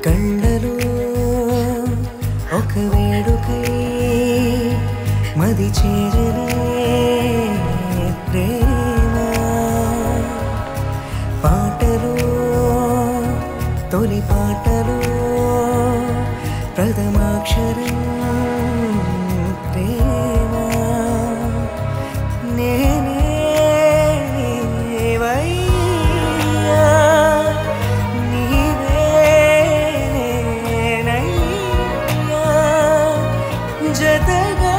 కళ్ళలో ఒక వేడుకై మది చేరలే ప్రేమ పాటలో తొలి పాటలో ప్రథమాక్షరం ప్రేమ నేనే నీవయ్యా నీవే నేనయ్యా జతగా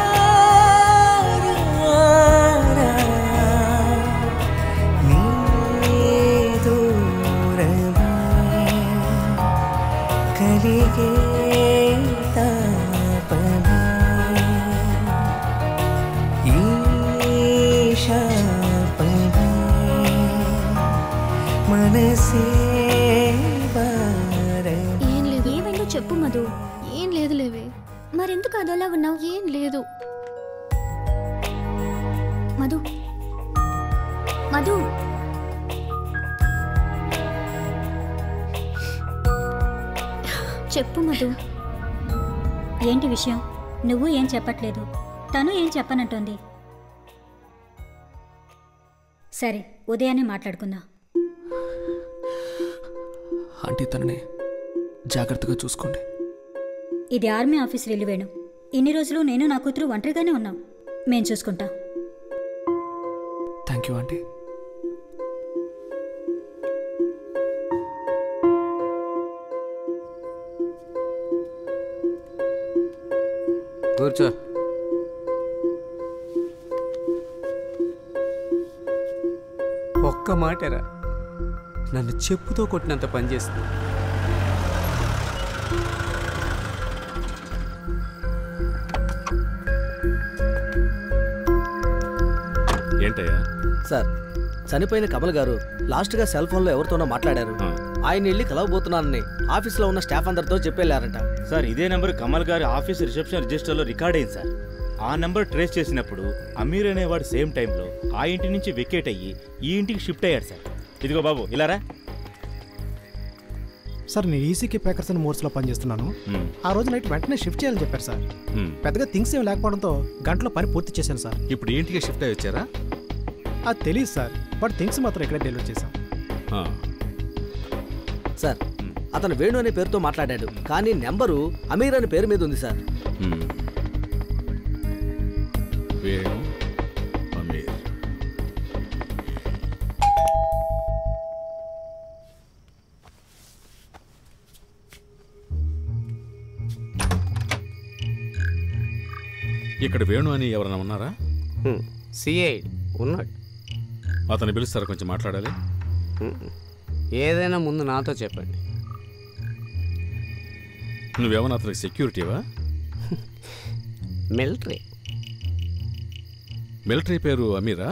రారా నీ దూరమే కలిగే తాపమే ఈ శాపమే మనసే ఏం లేదు. ఏమైందో చెప్పు మధు. ఏం లేదు లేవే. మరెందుకు అదోలా ఉన్నావు? ఏం లేదు మధు. మధు చెప్పు మధు. ఏంటి విషయం? నువ్వు ఏం చెప్పట్లేదు, తను ఏం చెప్పనంటోంది. సరే, ఉదయాన్నే మాట్లాడుకుందాం. ఆంటీ తనని జాగ్రత్తగా చూసుకోండి. ఇది ఆర్మీ ఆఫీస్ రిలీవేణు. ఇన్ని రోజులు నేను నా కూతురు ఒంటరిగానే ఉన్నాం. మేం చూసుకుంటాం. Thank you aunty. కూర్చో. ఒక్క మాటరా, నన్ను చెప్పుతో కొట్టినంత పని చేస్తుంది. ఏంటయ్యా? సార్, చనిపోయిన కమల్ గారు లాస్ట్గా సెల్ ఫోన్లో ఎవరితోనో మాట్లాడారు. ఆయన వెళ్ళి కలవబోతున్నానని ఆఫీస్లో ఉన్న స్టాఫ్ అందరితో చెప్పేళ్ళారంట. సార్, ఇదే నెంబర్ కమల్ గారి ఆఫీస్ రిసెప్షన్ రిజిస్టర్లో రికార్డ్ అయింది సార్. ఆ నెంబర్ ట్రేస్ చేసినప్పుడు అమీర్ అనేవాడు సేమ్ టైంలో ఆ ఇంటి నుంచి వెకేట్ అయ్యి ఈ ఇంటికి షిఫ్ట్ అయ్యాడు సార్. ఇదిగో బాబు, ఇలారా. సార్, నేను ఈసీకి ప్యాకర్స్ అని మోర్స్లో పనిచేస్తున్నాను. ఆ రోజు నైట్ వెంటనే షిఫ్ట్ చేయాలని చెప్పారు సార్. పెద్దగా థింగ్స్ ఏమి లేకపోవడంతో గంటలో పని పూర్తి చేశాను సార్. ఇప్పుడు ఇంటికి షిఫ్ట్ అయ్యి వచ్చారా? అది తెలియదు సార్, బట్ థింగ్స్ మాత్రం ఇక్కడే డెలివరీ చేశాం. సార్, అతను వేణు అనే పేరుతో మాట్లాడాడు, కానీ నెంబరు అమీర్ అనే పేరు మీద ఉంది సార్. వేణు అమీర్. ఇక్కడ వేణు అని ఎవరైనా ఉన్నారా? సిఐ ఉన్నాడు. అతను పిలుస్తారా? కొంచెం మాట్లాడాలి. ఏదైనా ముందు నాతో చెప్పండి. నువ్వేమన్నా అతనికి సెక్యూరిటీవా? మిలిటరీ. మిలిటరీ పేరు అమీరా?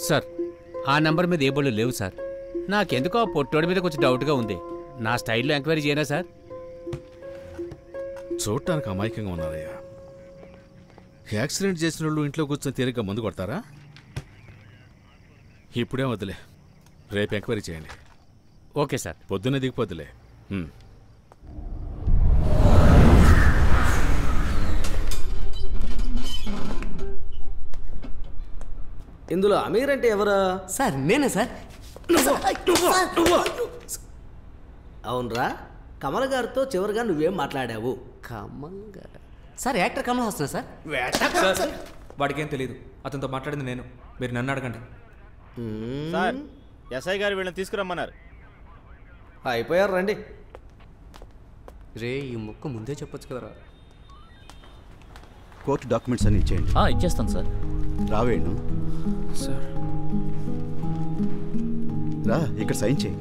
సార్, ఆ నెంబర్ మీద ఏ బళ్ళు లేవు సార్. నాకెందుకో ఆ పొట్టోడి మీద కొంచెం డౌట్గా ఉంది. నా స్టైల్లో ఎంక్వైరీ చేయనా సార్? చూడటానికి అమాయకంగా ఉన్నారయ్యా. యాక్సిడెంట్ చేసిన వాళ్ళు ఇంట్లో కూర్చొని తీరిగ్గా మందు కొడతారా? ఇప్పుడే వద్దులే, రేపు ఎంక్వైరీ చేయండి. Okay sir. పొద్దున్నే దిగిపోద్దులే. ఇందులో అమీర్ అంటే ఎవరా? సార్, నేనే సార్. అవునరా, కమల్ గారితో చివరిగా నువ్వేం మాట్లాడావు? కమల్ గారు sir, actor Kamal Haasan sir. వాడికేం తెలీదు, అతనితో మాట్లాడింది నేను. మీరు నన్ను అడగండి. సార్, ఎస్ఐ గారు వీళ్ళని తీసుకురమ్మన్నారు. అయిపోయారు, రండి. రే, ఈ ముక్క ముందే చెప్పొచ్చు కదరా. కోర్టు డాక్యుమెంట్స్ అన్ని ఇచ్చేయండి. ఇచ్చేస్తాను సార్. రావేణు సార్, రా, ఇక్కడ సైన్ చేయి.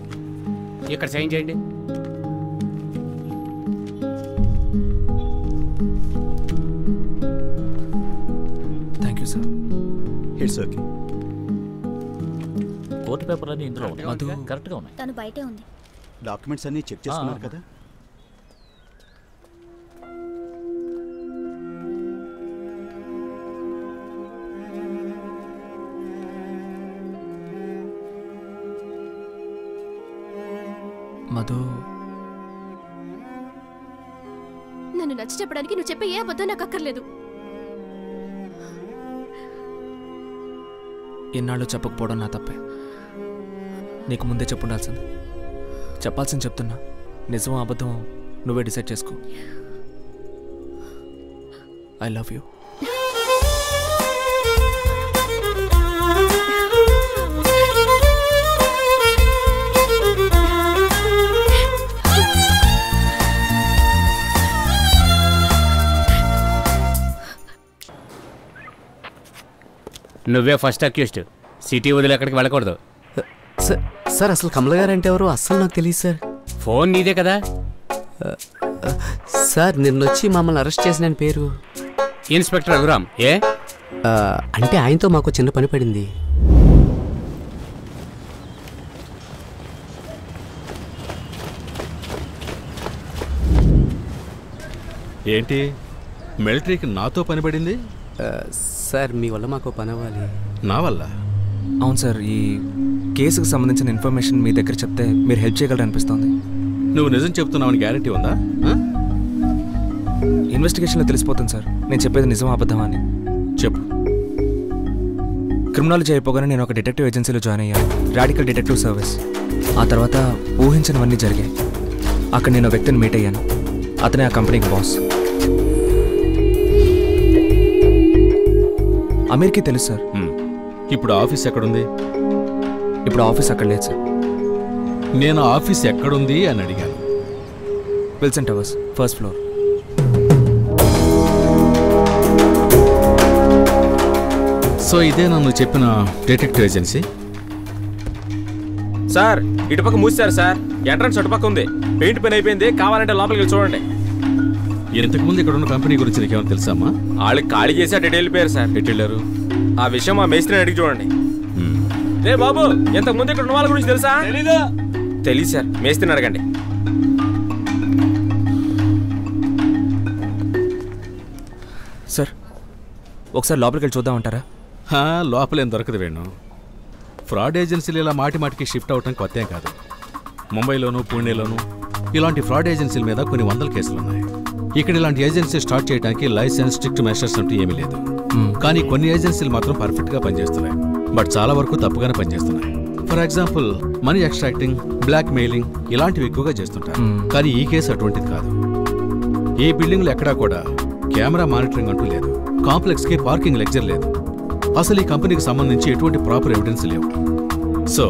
ఇక్కడ సైన్ చేయండి. Thank you sir. It's okay. Court పేపర్లన్నీ ఇందులో ఉన్నాయి, కరెక్ట్గా ఉన్నాయి. తను బయటే ఉంది. డాక్యుమెంట్స్ అన్ని చెక్ చేసుకున్నారు కదా? మధు నన్ను నచ్చి చెప్పడానికి నువ్వు చెప్పే ఏ అబద్ధం నాకు అక్కర్లేదు. ఎన్నాళ్ళు చెప్పకపోవడం నా తప్పే. నీకు ముందే చెప్పుండాల్సింది. చెప్పాల్సింది చెప్తున్నా. నిజం అబద్ధం నువ్వే డిసైడ్ చేసుకో. I love you. నువ్వే ఫస్ట్ అక్యూస్డ్. సిటీ వదిలి ఎక్కడికి వెళ్ళకూడదు. సార్ అసలు కమల గారు అంటే ఎవరు అస్సలు నాకు తెలియదు సార్. ఫోన్ నీదే కదా సార్. నిన్నొచ్చి మమ్మల్ని అరెస్ట్ చేసిన పేరు ఇన్స్పెక్టర్ రఘురామ్. ఏ అంటే ఆయనతో మాకు చిన్న పని పడింది. ఏంటి మిలిటరీకి నాతో పని పడింది? సార్ మీ వల్ల మాకు పని అవ్వాలి. నా వల్ల? అవును సార్. ఈ కేసుకు సంబంధించిన ఇన్ఫర్మేషన్ మీ దగ్గర చెప్తే మీరు హెల్ప్ చేయగలరు అనిపిస్తుంది. నువ్వు నిజం చెప్తున్నావని గ్యారెంటీ ఉందా? ఇన్వెస్టిగేషన్లో తెలిసిపోతుంది సార్ నేను చెప్పేది నిజం అబద్ధమా అని. చెప్పు. క్రిమినాలజీ అయిపోగానే నేను ఒక డిటెక్టివ్ ఏజెన్సీలో జాయిన్ అయ్యాను. Radical detective service. ఆ తర్వాత ఊహించినవన్నీ జరిగాయి. అక్కడ నేను వ్యక్తిని మీట్ అయ్యాను. అతనే ఆ కంపెనీకి బాస్. అమీర్కి తెలుసు సార్. ఇప్పుడు ఆఫీస్ ఎక్కడుంది? ఇప్పుడు ఆఫీస్ అక్కడ లేదు సార్. నేను ఆఫీస్ ఎక్కడుంది అని అడిగాను. Wilson towers, first floor. So ఇదే నన్ను చెప్పిన డిటెక్టివ్ ఏజెన్సీ? సార్ ఇటుపక్క మూసారు సార్. ఎంట్రన్స్ అటుపక్క ఉంది. పెయింట్ పని అయిపోయింది. కావాలంటే లోపలికి చూడండి. ఇంతకుముందు ఇక్కడ ఉన్న కంపెనీ గురించి నీకేమైనా తెలుసామా? వాళ్ళకి ఖాళీ చేసి అటు వెళ్ళిపోయారు సార్. ఎటు వెళ్ళారు? ఆ విషయం మా మేస్త్రిని అడిగి చూడండి. రే బాబు, ఇంతకుముందు ఇక్కడ ఉన్న వాళ్ళ గురించి తెలుసా? తెలీదు సార్. మేస్త్రిని అడగండి. సార్ ఒకసారి లోపలికి వెళ్ళి చూద్దామంటారా? లోపలేం దొరకదు వేణు. ఫ్రాడ్ ఏజెన్సీలు ఇలా మాటి మాటికి షిఫ్ట్ అవటం కొత్తేం కాదు. ముంబైలోను పూణేలోను ఇలాంటి ఫ్రాడ్ ఏజెన్సీల మీద కొన్ని వందల కేసులున్నాయి. ఇక్కడ ఇలాంటి ఏజెన్సీ స్టార్ట్ చేయడానికి లైసెన్స్, స్ట్రిక్ట్ మెషర్స్ అంటూ ఏమీ లేదు. కానీ కొన్ని ఏజెన్సీలు మాత్రం పర్ఫెక్ట్గా పనిచేస్తున్నాయి. బట్ చాలా వరకు తప్పుగానే పనిచేస్తున్నాయి. For example money extracting, blackmailing ఇలాంటివి ఎక్కువగా చేస్తుంటారు. కానీ ఈ కేసు అటువంటిది కాదు. ఈ బిల్డింగ్లో ఎక్కడా కూడా కెమెరా మానిటరింగ్ అంటూ లేదు. కాంప్లెక్స్కి పార్కింగ్ లెక్చర్ లేదు. అసలు ఈ కంపెనీకి సంబంధించి ఎటువంటి ప్రాపర్ ఎవిడెన్స్ లేవు. సో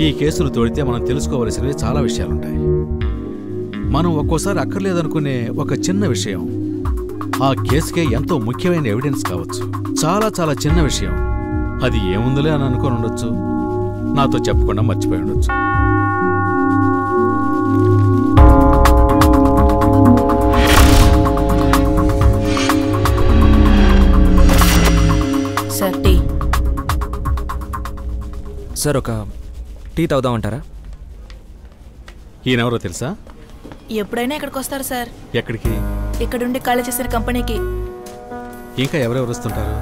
ఈ కేసులు తోడితే మనం తెలుసుకోవలసినవి చాలా విషయాలుంటాయి. మనం ఒక్కోసారి అక్కర్లేదనుకునే ఒక చిన్న విషయం ఆ కేసుకే ఎంతో ముఖ్యమైన ఎవిడెన్స్ కావచ్చు. చాలా చాలా చిన్న విషయం. అది ఏముందిలే అని అనుకొని ఉండొచ్చు. నాతో చెప్పకుండా మర్చిపోయి ఉండొచ్చు. Sir tea. సార్ ఒక టీ తాగుదామంటారా? ఈయనెవరో తెలుసా? ఎప్పుడైనా ఇక్కడికి వస్తారు సార్. ఎక్కడికి? ఇక్కడుండి ఖాళీ చేసిన కంపెనీకి. ఇంకా ఎవరెవరు వస్తుంటారు?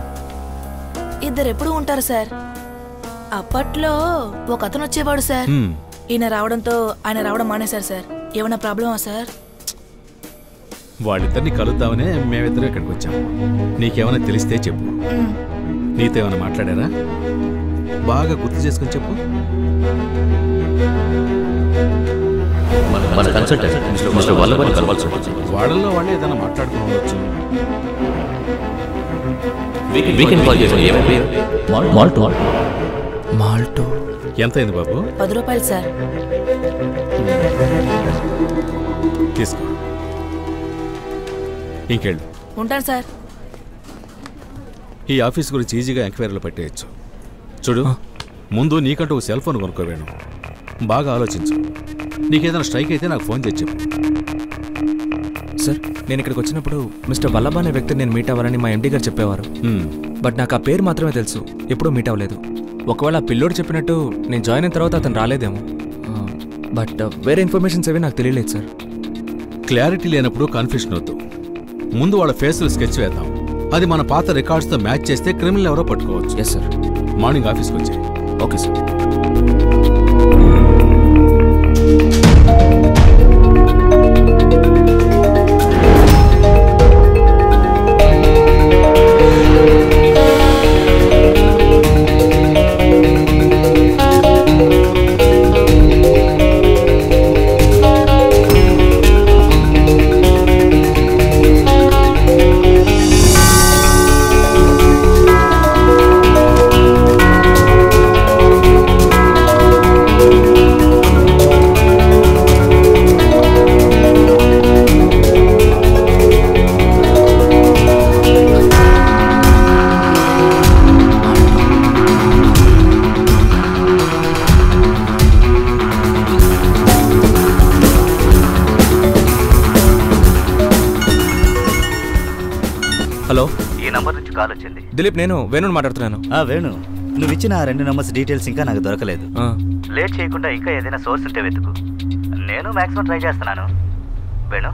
ఇద్దరు ఎప్పుడు ఉంటారు సార్. అప్పట్లో ఒక అతను వచ్చేవాడు సార్. ఈయన రావడంతో ఆయన రావడం మానేశారు సార్. ఏమైనా ప్రాబ్లమా సార్? వాళ్ళిద్దరిని కలుద్దామనే మేమిద్దరం ఇక్కడికి వచ్చాము. నీకేమైనా తెలిస్తే చెప్పు. నీతో ఏమైనా మాట్లాడారా? బాగా గుర్తు చేసుకుని చెప్పు. వాళ్ళల్లో వాళ్ళే ఏదైనా మాట్లాడుకుని ఉండొచ్చు. మాల్టో ఎంత అయింది బాబు? 10 రూపాయలు సార్. తీసుకో. ఇంకెళ్ళు. ఉంటాను సార్. ఈ ఆఫీస్ గురించి ఈజీగా ఎంక్వైరీలు పెట్టేయచ్చు. చూడు, ముందు నీకంటూ ఒక సెల్ ఫోన్ కొనుక్కోవేను. బాగా ఆలోచించు. నీకేదైనా స్ట్రైక్ అయితే నాకు ఫోన్ చేసి చెప్పు. సార్ నేను ఇక్కడికి వచ్చినప్పుడు మిస్టర్ వల్లభ అనే వ్యక్తిని నేను మీట్ అవ్వాలని మా ఎండీ గారు చెప్పేవారు. బట్ నాకు ఆ పేరు మాత్రమే తెలుసు. ఎప్పుడూ మీట్ అవ్వలేదు. ఒకవేళ ఆ పిల్లోడు చెప్పినట్టు నేను జాయిన్ అయిన తర్వాత అతను రాలేదేమో. బట్ వేరే ఇన్ఫర్మేషన్స్ ఏవి నాకు తెలియలేదు సార్. క్లారిటీ లేనప్పుడు కన్ఫ్యూషన్ వద్దు. ముందు వాళ్ళ ఫేస్లు స్కెచ్ వేద్దాం. అది మన పాత రికార్డ్స్తో మ్యాచ్ చేస్తే క్రిమినల్ ఎవరో పట్టుకోవచ్చు. Yes sir. మార్నింగ్ ఆఫీస్కి వచ్చాయి. Okay sir. హలో, ఈ నంబర్ నుంచి కాల్ వచ్చింది. దిలీప్, నేను వేణుని మాట్లాడుతున్నాను. వేణు, నువ్వు ఇచ్చిన ఆ 2 నంబర్స్ డీటెయిల్స్ ఇంకా నాకు దొరకలేదు. లేట్ చేయకుండా ఇంకా ఏదైనా సోర్స్ ఉంటే వెతుకు. నేను మాక్సిమం ట్రై చేస్తున్నాను. వేణు.